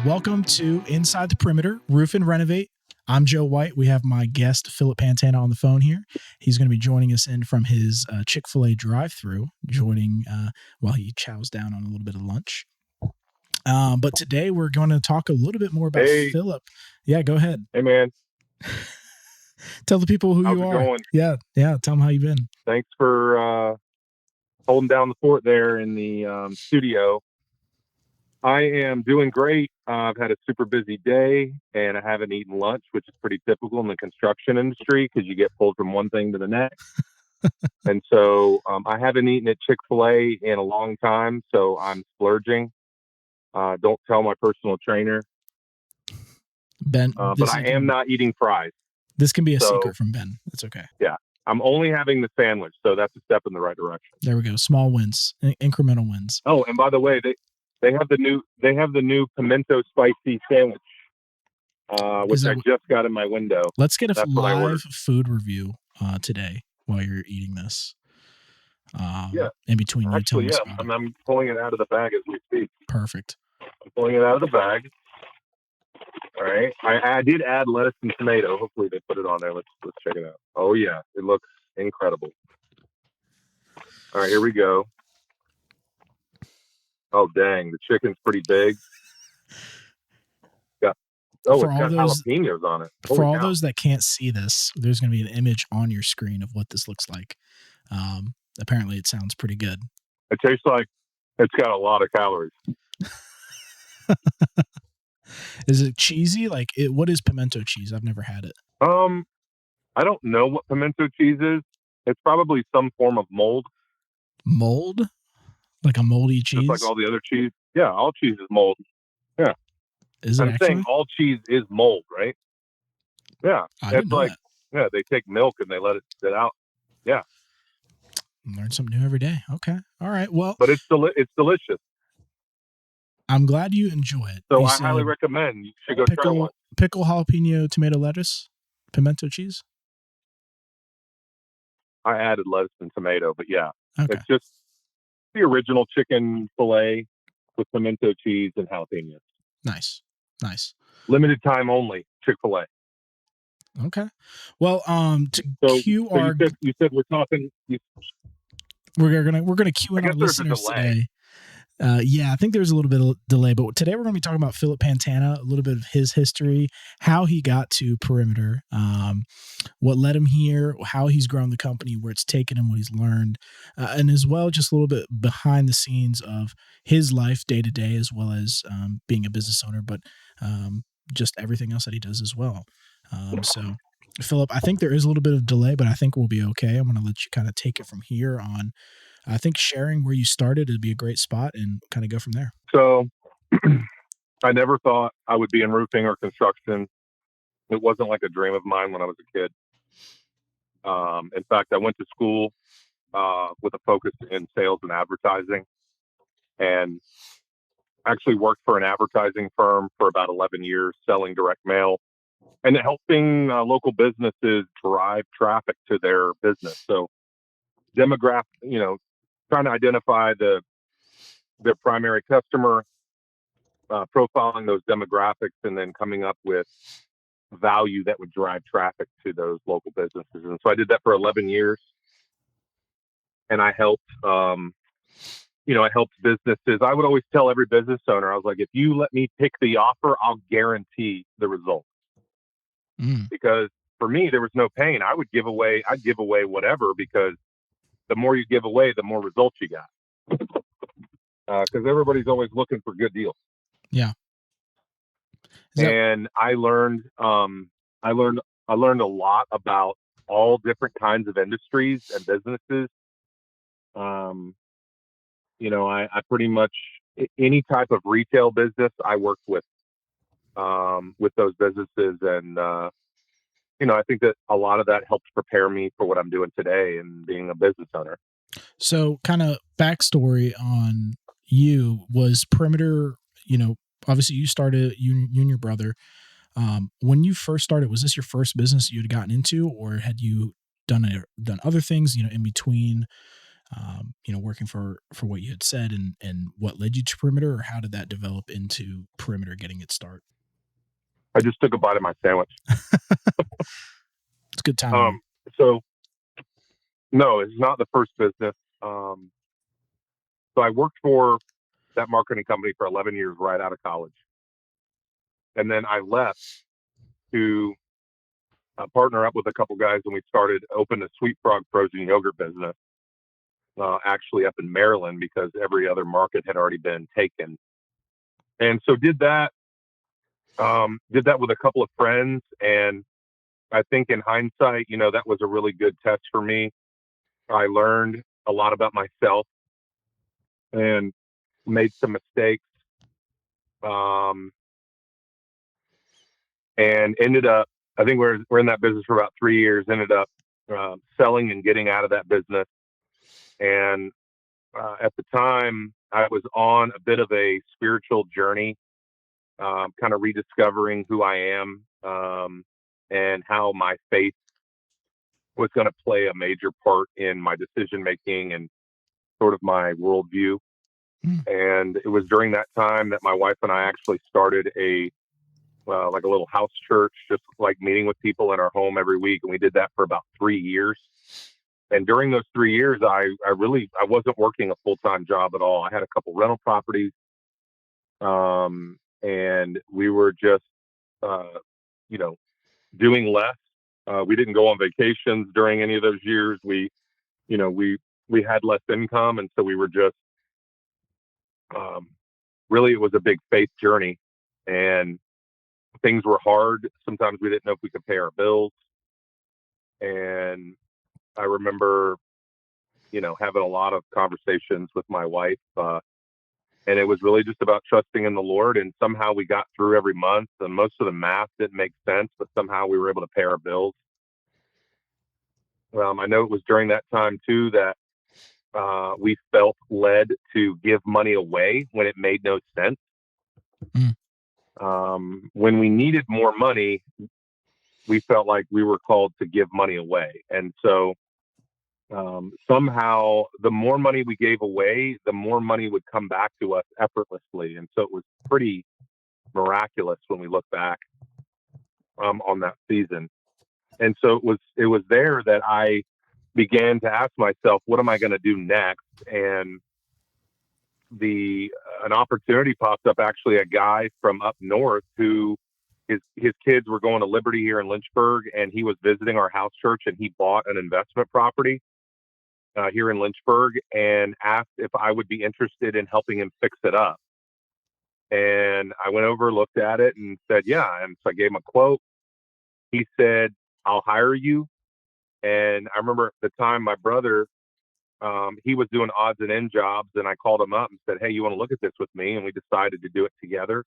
Welcome to Inside the Perimeter, Roof and Renovate. I'm Joe White. We have my guest, Philip Pantana, on the phone here. He's going to be joining us in from his Chick-fil-A drive-thru, joining while he chows down on a little bit of lunch. But today we're going to talk a little bit more about Philip. Yeah, go ahead. Hey, man. Tell the people who you are. Going? Yeah. Tell them how you've been. Thanks for holding down the fort there in the studio. I am doing great. I've had a super busy day, and I haven't eaten lunch, which is pretty typical in the construction industry because you get pulled from one thing to the next. And so I haven't eaten at Chick-fil-A in a long time, so I'm splurging. Don't tell my personal trainer. Ben, but I am not eating fries. This can be a secret from Ben. It's okay. Yeah. I'm only having the sandwich, so that's a step in the right direction. There we go. Small wins, incremental wins. Oh, and by the way, they have the new pimento spicy sandwich, which I just got in my window. Let's get a live food review today while you're eating this. In between you telling us about it. I'm pulling it out of the bag as we speak. Perfect. I'm pulling it out of the bag. All right. I did add lettuce and tomato. Hopefully they put it on there. Let's check it out. Oh yeah, it looks incredible. All right, here we go. Oh dang, the chicken's pretty big. It's got jalapenos on it. For all those that can't see this, there's going to be an image on your screen of what this looks like. Apparently it sounds pretty good. It tastes like it's got a lot of calories. Is it cheesy? What is pimento cheese? I've never had it. I don't know what pimento cheese is. It's probably some form of mold. Mold? Like a moldy cheese? Just like all the other cheese. Yeah, all cheese is mold. Yeah. Is it I'm saying all cheese is mold, right? Yeah. It's like, yeah, they take milk and they let it sit out. Yeah. Learn something new every day. Okay. All right. Well, but it's delicious. I'm glad you enjoy it. So I highly recommend you should go try one. Pickle, jalapeno, tomato, lettuce, pimento cheese. I added lettuce and tomato, but yeah, okay. It's just the original chicken fillet with pimento cheese and jalapenos. Nice. Limited time only. Chick-fil-A. Okay. Well, you said we're talking. We're gonna cue in our listeners today. I think there's a little bit of delay, but today we're going to be talking about Philip Pantana, a little bit of his history, how he got to Perimeter, what led him here, how he's grown the company, where it's taken him, what he's learned, and as well, just a little bit behind the scenes of his life day to day, as well as being a business owner, but just everything else that he does as well. So, Philip, I think there is a little bit of delay, but I think we'll be okay. I'm going to let you kind of take it from here on. I think sharing where you started would be a great spot and kind of go from there. So I never thought I would be in roofing or construction. It wasn't like a dream of mine when I was a kid. In fact, I went to school with a focus in sales and advertising, and actually worked for an advertising firm for about 11 years selling direct mail and helping local businesses drive traffic to their business. So demographic, trying to identify their primary customer, profiling those demographics, and then coming up with value that would drive traffic to those local businesses. And so I did that for 11 years, and I helped, I helped businesses. I would always tell every business owner, I was like, if you let me pick the offer, I'll guarantee the result. Because for me, there was no pain. I'd give away whatever, because the more you give away, the more results you got. Because everybody's always looking for good deals. Yeah. And I learned a lot about all different kinds of industries and businesses. I pretty much any type of retail business I worked with those businesses, and I think that a lot of that helps prepare me for what I'm doing today and being a business owner. So kind of backstory on you was Perimeter, obviously you started, you and your brother. When you first started, was this your first business you had gotten into, or had you done other things, in between working for what you had said, and what led you to Perimeter, or how did that develop into Perimeter getting its start? I just took a bite of my sandwich. It's good timing. So no, it's not the first business. So I worked for that marketing company for 11 years right out of college. And then I left to partner up with a couple guys, and we opened a Sweet Frog frozen yogurt business, actually up in Maryland, because every other market had already been taken. And so did that with a couple of friends. And I think in hindsight, that was a really good test for me. I learned a lot about myself and made some mistakes. And ended up, I think we're in that business for about 3 years, ended up selling and getting out of that business. And at the time, I was on a bit of a spiritual journey, kind of rediscovering who I am, and how my faith was going to play a major part in my decision making and sort of my worldview. And it was during that time that my wife and I actually started like a little house church, just like meeting with people in our home every week. And we did that for about 3 years. And during those 3 years, I wasn't working a full-time job at all. I had a couple rental properties. And we were just, doing less. We didn't go on vacations during any of those years. We had less income. And so we were just, really, it was a big faith journey, and things were hard. Sometimes we didn't know if we could pay our bills. And I remember, having a lot of conversations with my wife, and it was really just about trusting in the Lord. And somehow we got through every month, and most of the math didn't make sense, but somehow we were able to pay our bills. I know it was during that time too that we felt led to give money away when it made no sense. When we needed more money, we felt like we were called to give money away. And so somehow the more money we gave away, the more money would come back to us effortlessly. And so it was pretty miraculous when we look back on that season. And so it was there that I began to ask myself, what am I going to do next? And an opportunity popped up. Actually, a guy from up north who his kids were going to Liberty here in Lynchburg, and he was visiting our house church, and he bought an investment property here in Lynchburg and asked if I would be interested in helping him fix it up. And I went over, looked at it, and said, yeah. And so I gave him a quote. He said, I'll hire you. And I remember at the time, my brother, he was doing odds and end jobs, and I called him up and said, hey, you want to look at this with me? And we decided to do it together.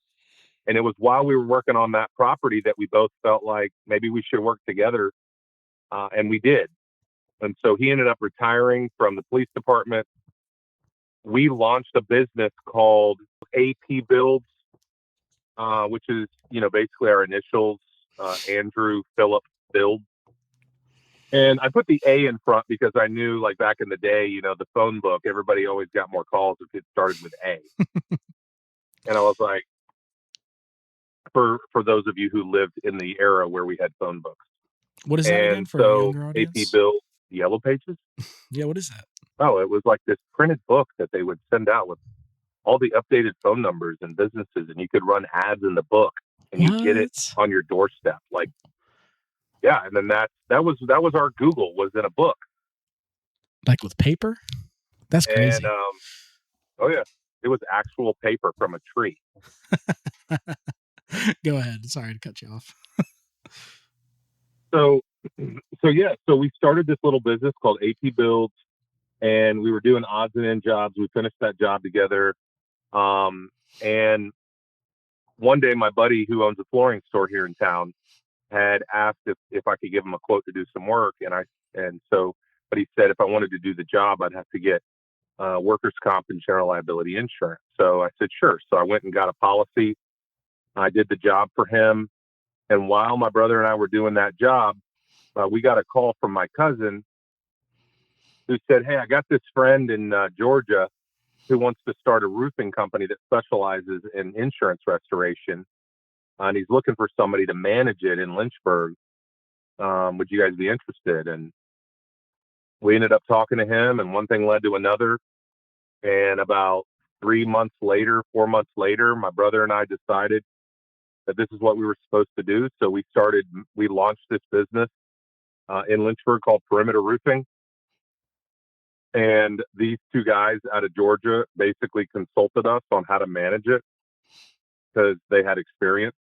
And it was while we were working on that property that we both felt like maybe we should work together. And we did. And so he ended up retiring from the police department. We launched a business called AP Builds, which is, basically our initials, Andrew Philip Builds. And I put the A in front because I knew, like, back in the day, the phone book, everybody always got more calls if it started with A. And I was like, for those of you who lived in the era where we had phone books. What is that again for a younger audience? AP Builds, Yellow Pages. Yeah, what is that? Oh, it was like this printed book that they would send out with all the updated phone numbers and businesses, and you could run ads in the book, and you get it on your doorstep. Like, yeah. And then that was our Google, was in a book, like with paper. That's crazy. And oh yeah, it was actual paper from a tree. Go ahead. Sorry to cut you off. So we started this little business called AP Builds, and we were doing odds and end jobs. We finished that job together. And one day my buddy who owns a flooring store here in town had asked if I could give him a quote to do some work. But he said if I wanted to do the job, I'd have to get workers' comp and general liability insurance. So I said, sure. So I went and got a policy. I did the job for him. And while my brother and I were doing that job, we got a call from my cousin who said, "Hey, I got this friend in Georgia who wants to start a roofing company that specializes in insurance restoration, and he's looking for somebody to manage it in Lynchburg. Would you guys be interested?" And we ended up talking to him, and one thing led to another. And about 3 months later, 4 months later, my brother and I decided that this is what we were supposed to do. So we launched this business in Lynchburg called Perimeter Roofing. And these two guys out of Georgia basically consulted us on how to manage it because they had experience.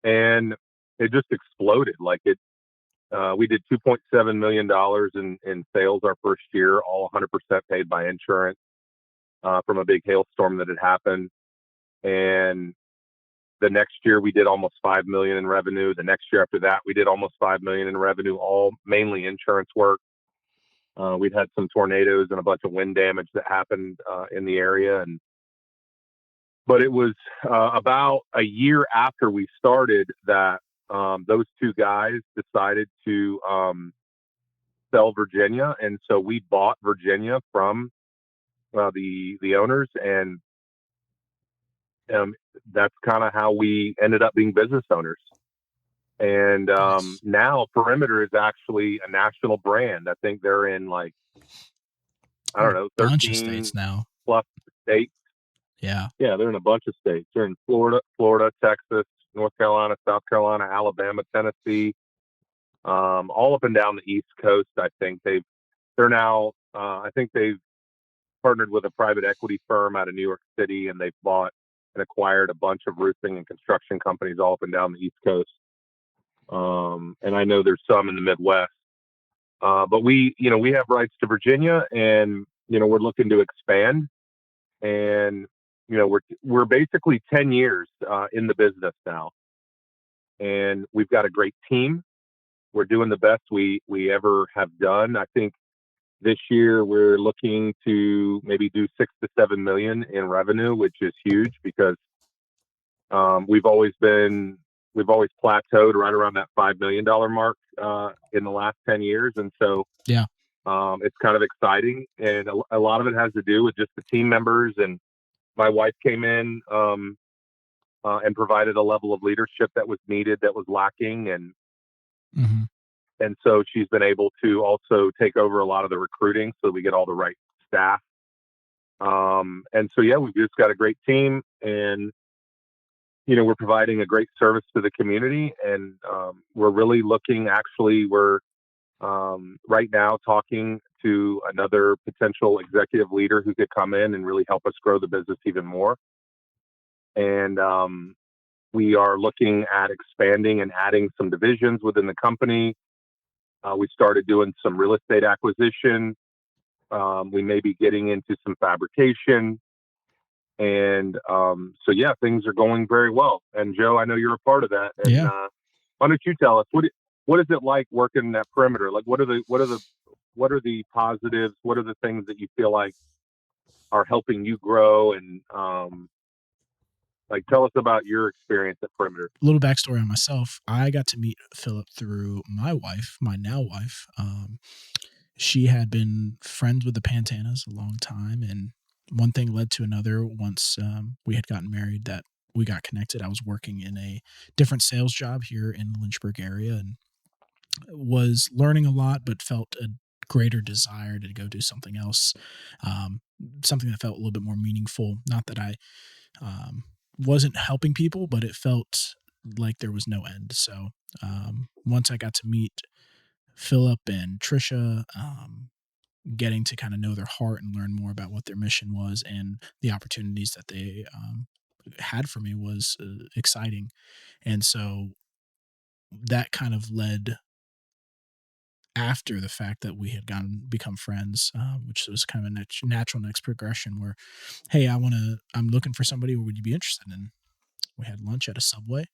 And it just exploded. We did $2.7 million in sales our first year, all 100% paid by insurance from a big hailstorm that had happened. And the next year we did almost 5 million in revenue. The next year after that, we did almost 5 million in revenue, all mainly insurance work. We'd had some tornadoes and a bunch of wind damage that happened in the area. But it was about a year after we started that those two guys decided to sell Virginia. And so we bought Virginia from the owners, and that's kind of how we ended up being business owners. And Nice. now Perimeter is actually a national brand. I think they're in I don't know, bunch of 13 states now. plus states. Yeah. Yeah, they're in a bunch of states. They're in Florida, Texas, North Carolina, South Carolina, Alabama, Tennessee, all up and down the East Coast. I think I think they've partnered with a private equity firm out of New York City, and they've bought and acquired a bunch of roofing and construction companies all up and down the East Coast. And I know there's some in the Midwest. But we have rights to Virginia, and we're looking to expand. And we're basically 10 years in the business now, and we've got a great team. We're doing the best we ever have done. I think this year we're looking to maybe do 6 to 7 million in revenue, which is huge because we've always plateaued right around that $5 million mark in the last 10 years. And so yeah, it's kind of exciting. And a lot of it has to do with just the team members. And my wife came in and provided a level of leadership that was needed, that was lacking. And so she's been able to also take over a lot of the recruiting so we get all the right staff. And so, yeah, we've just got a great team, and we're providing a great service to the community, and we're really we're right now talking to another potential executive leader who could come in and really help us grow the business even more. And we are looking at expanding and adding some divisions within the company. We started doing some real estate acquisition. We may be getting into some fabrication. And so, yeah, things are going very well. And Joe, I know you're a part of that. And yeah. Why don't you tell us what is it like working at Perimeter? Like, what are the positives? What are the things that you feel like are helping you grow? And tell us about your experience at Perimeter. A little backstory on myself. I got to meet Philip through my wife, my now wife. She had been friends with the Pantanas a long time, and one thing led to another. Once we had gotten married, that we got connected. I was working in a different sales job here in the Lynchburg area, and was learning a lot, but felt a greater desire to go do something else, something that felt a little bit more meaningful. Not that I wasn't helping people, but it felt like there was no end. So once I got to meet Philip and Trisha, getting to kind of know their heart and learn more about what their mission was and the opportunities that they had for me was exciting. And so that kind of led after the fact that we had become friends, which was kind of a natural next progression where, hey, I'm looking for somebody. Would you be interested in? We had lunch at a Subway,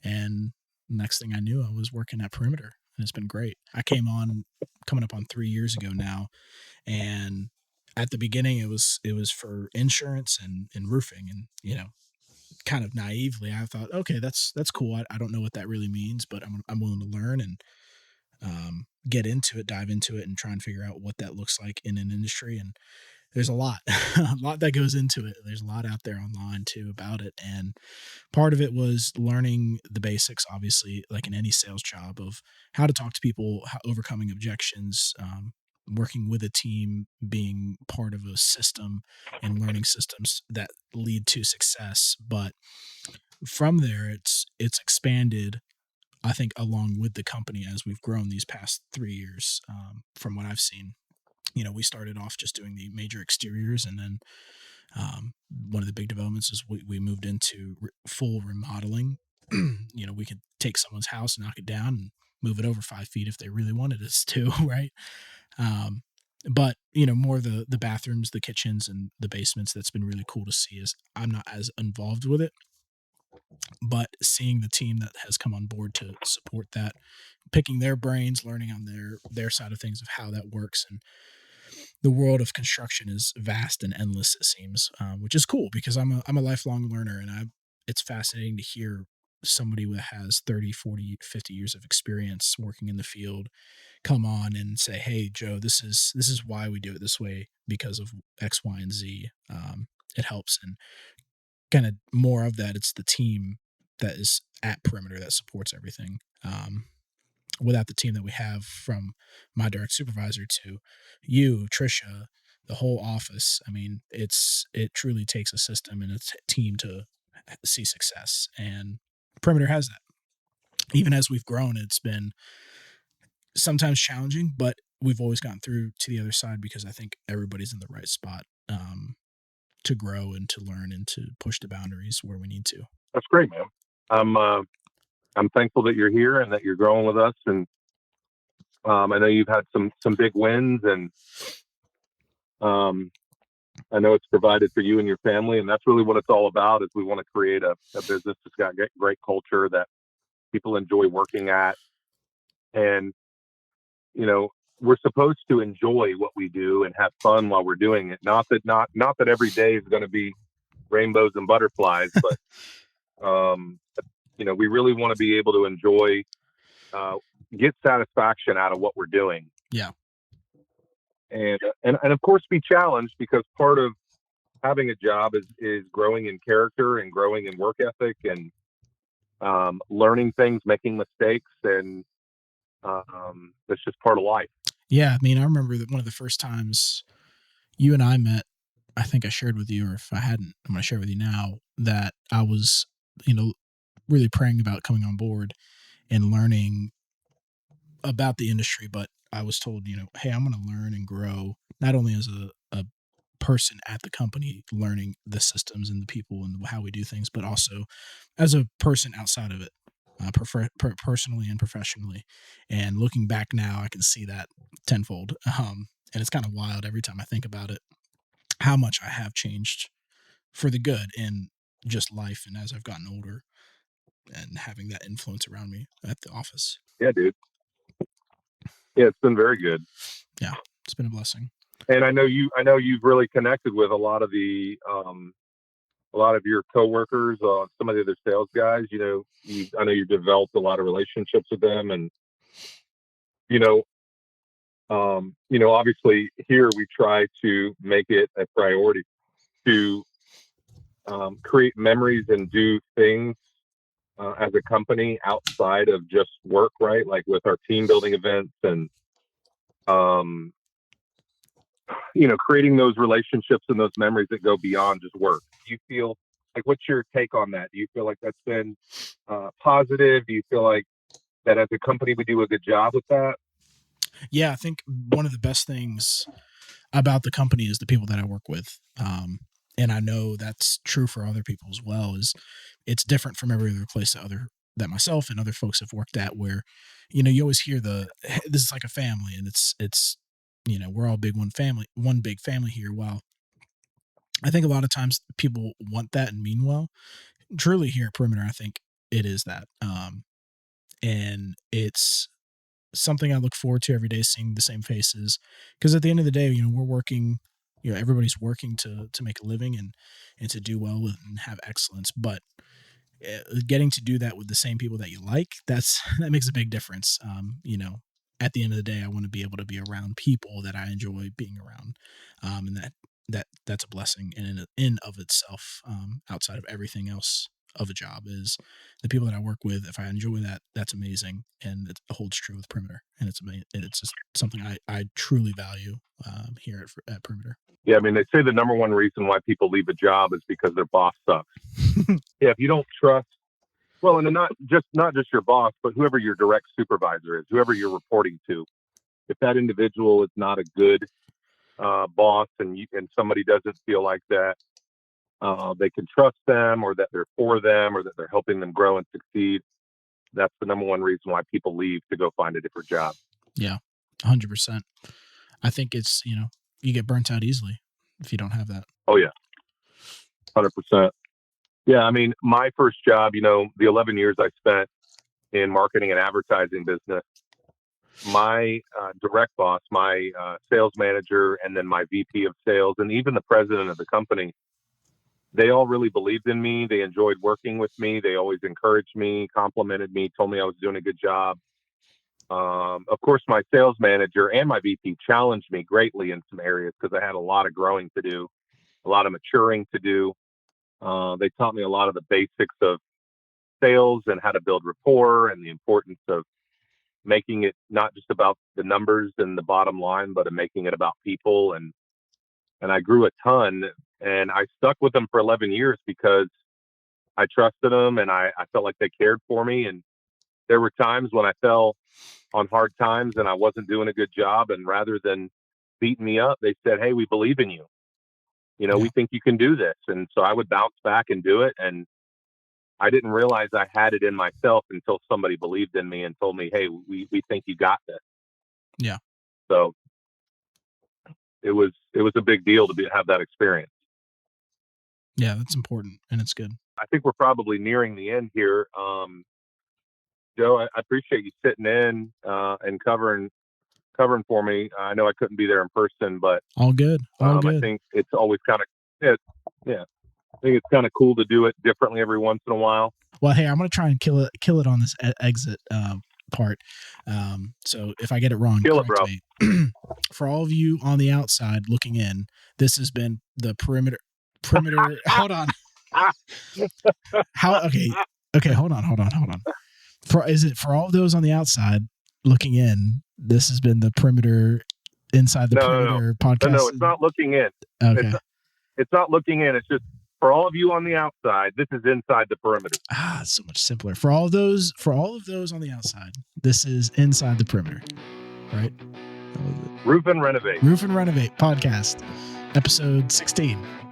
and next thing I knew, I was working at Perimeter, and it's been great. I came on coming up on 3 years ago now, and at the beginning it was for insurance and roofing, and kind of naively I thought, okay, that's cool. I don't know what that really means, but I'm willing to learn. And dive into it, and try and figure out what that looks like in an industry. And there's a lot, a lot that goes into it. There's a lot out there online too about it. And part of it was learning the basics, obviously, like in any sales job, of how to talk to people, how overcoming objections, working with a team, being part of a system, and learning systems that lead to success. But from there, it's expanded, I think, along with the company as we've grown these past 3 years. From what I've seen, we started off just doing the major exteriors, and then one of the big developments is we moved into full remodeling. We could take someone's house, knock it down, and move it over 5 feet if they really wanted us to, right? But more of the bathrooms, the kitchens, and the basements. That's been really cool to see. Is I'm not as involved with it, but seeing the team that has come on board to support that, picking their brains, learning on their side of things of how that works. And the world of construction is vast and endless, it seems, which is cool because I'm a lifelong learner, and it's fascinating to hear somebody that has 30, 40, 50 years of experience working in the field come on and say, hey, Joe, this is why we do it this way, because of X, Y, and Z. It helps. And kind of more of that, it's the team that is at Perimeter that supports everything. Without the team that we have, from my direct supervisor to you, Trisha, the whole office, I mean, it truly takes a system and a team to see success. And Perimeter has that. Even as we've grown, it's been sometimes challenging, but we've always gotten through to the other side because I think everybody's in the right spot to grow and to learn and to push the boundaries where we need to. That's great, man. I'm thankful that you're here and that you're growing with us. And I know you've had some big wins, and I know it's provided for you and your family, and that's really what it's all about. Is we want to create a business that's got great culture that people enjoy working at, and we're supposed to enjoy what we do and have fun while we're doing it. Not that every day is going to be rainbows and butterflies, but we really want to be able to enjoy, get satisfaction out of what we're doing. Yeah. And of course be challenged, because part of having a job is growing in character and growing in work ethic, and learning things, making mistakes, and that's just part of life. Yeah. I mean, I remember that one of the first times you and I met, I think I shared with you, or if I hadn't, I'm going to share with you now, that I was, really praying about coming on board and learning about the industry. But I was told, hey, I'm going to learn and grow, not only as a person at the company, learning the systems and the people and how we do things, but also as a person outside of it, personally and professionally. And looking back now, I can see that tenfold. And it's kind of wild every time I think about it, how much I have changed for the good in just life, and as I've gotten older, and having that influence around me at the office. Yeah, dude. Yeah, it's been very good. Yeah, it's been a blessing. And I know you've really connected with a lot of your coworkers, some of the other sales guys. I know you developed a lot of relationships with them, and obviously here we try to make it a priority to create memories and do things as a company outside of just work, right? Like with our team building events, and creating those relationships and those memories that go beyond just work. Do you feel like, what's your take on that? Do you feel like that's been positive? Do you feel like that as a company we do a good job with that? Yeah, I think one of the best things about the company is the people that I work with. And I know that's true for other people as well. Is it's different from every other place that myself and other folks have worked at, where, you always hear this is like a family, and it's we're all one big family here. Well, I think a lot of times people want that and mean well. Truly here at Perimeter, I think it is that. And it's something I look forward to every day, seeing the same faces, because at the end of the day, we're working, everybody's working to make a living and to do well and have excellence. But getting to do that with the same people that you like, that makes a big difference. at the end of the day, I want to be able to be around people that I enjoy being around. And that's a blessing in of itself, outside of everything else of a job, is the people that I work with. If I enjoy that, that's amazing. And it holds true with Perimeter. And it's amazing. It's just something I truly value here at Perimeter. Yeah, I mean, they say the number one reason why people leave a job is because their boss sucks. Yeah, if you don't trust, well, and not just your boss, but whoever your direct supervisor is, whoever you're reporting to, if that individual is not a good boss, and somebody doesn't feel like that they can trust them, or that they're for them, or that they're helping them grow and succeed, that's the number one reason why people leave to go find a different job. Yeah, 100%. I think it's, you get burnt out easily if you don't have that. Oh yeah, 100%. Yeah, I mean, my first job, the 11 years I spent in marketing and advertising business, my direct boss, my sales manager, and then my VP of sales, and even the president of the company, they all really believed in me. They enjoyed working with me. They always encouraged me, complimented me, told me I was doing a good job. Of course, my sales manager and my VP challenged me greatly in some areas because I had a lot of growing to do, a lot of maturing to do. They taught me a lot of the basics of sales and how to build rapport, and the importance of making it not just about the numbers and the bottom line, but of making it about people. And I grew a ton, and I stuck with them for 11 years because I trusted them, and I felt like they cared for me. And there were times when I fell on hard times and I wasn't doing a good job, and rather than beating me up, they said, "Hey, we believe in you. We think you can do this." And so I would bounce back and do it. And I didn't realize I had it in myself until somebody believed in me and told me, "Hey, we think you got this." Yeah. So it was a big deal to have that experience. Yeah, that's important, and it's good. I think we're probably nearing the end here. Joe, I appreciate you sitting in and covering for me. I know I couldn't be there in person, but all good. I think it's always kind of, yeah. I think it's kind of cool to do it differently every once in a while. Well, hey, I'm going to try and kill it on this exit part. So if I get it wrong, kill it, bro. For all of you on the outside looking in, this has been the perimeter. Hold on. Okay. Hold on. For all of those on the outside looking in, this has been the Perimeter Inside the Perimeter podcast. No, it's not looking in. Okay. It's not looking in. It's just for all of you on the outside, this is Inside the Perimeter. It's so much simpler. For all of those on the outside, this is Inside the Perimeter. Right? Roof and Renovate. Roof and Renovate podcast, episode 16.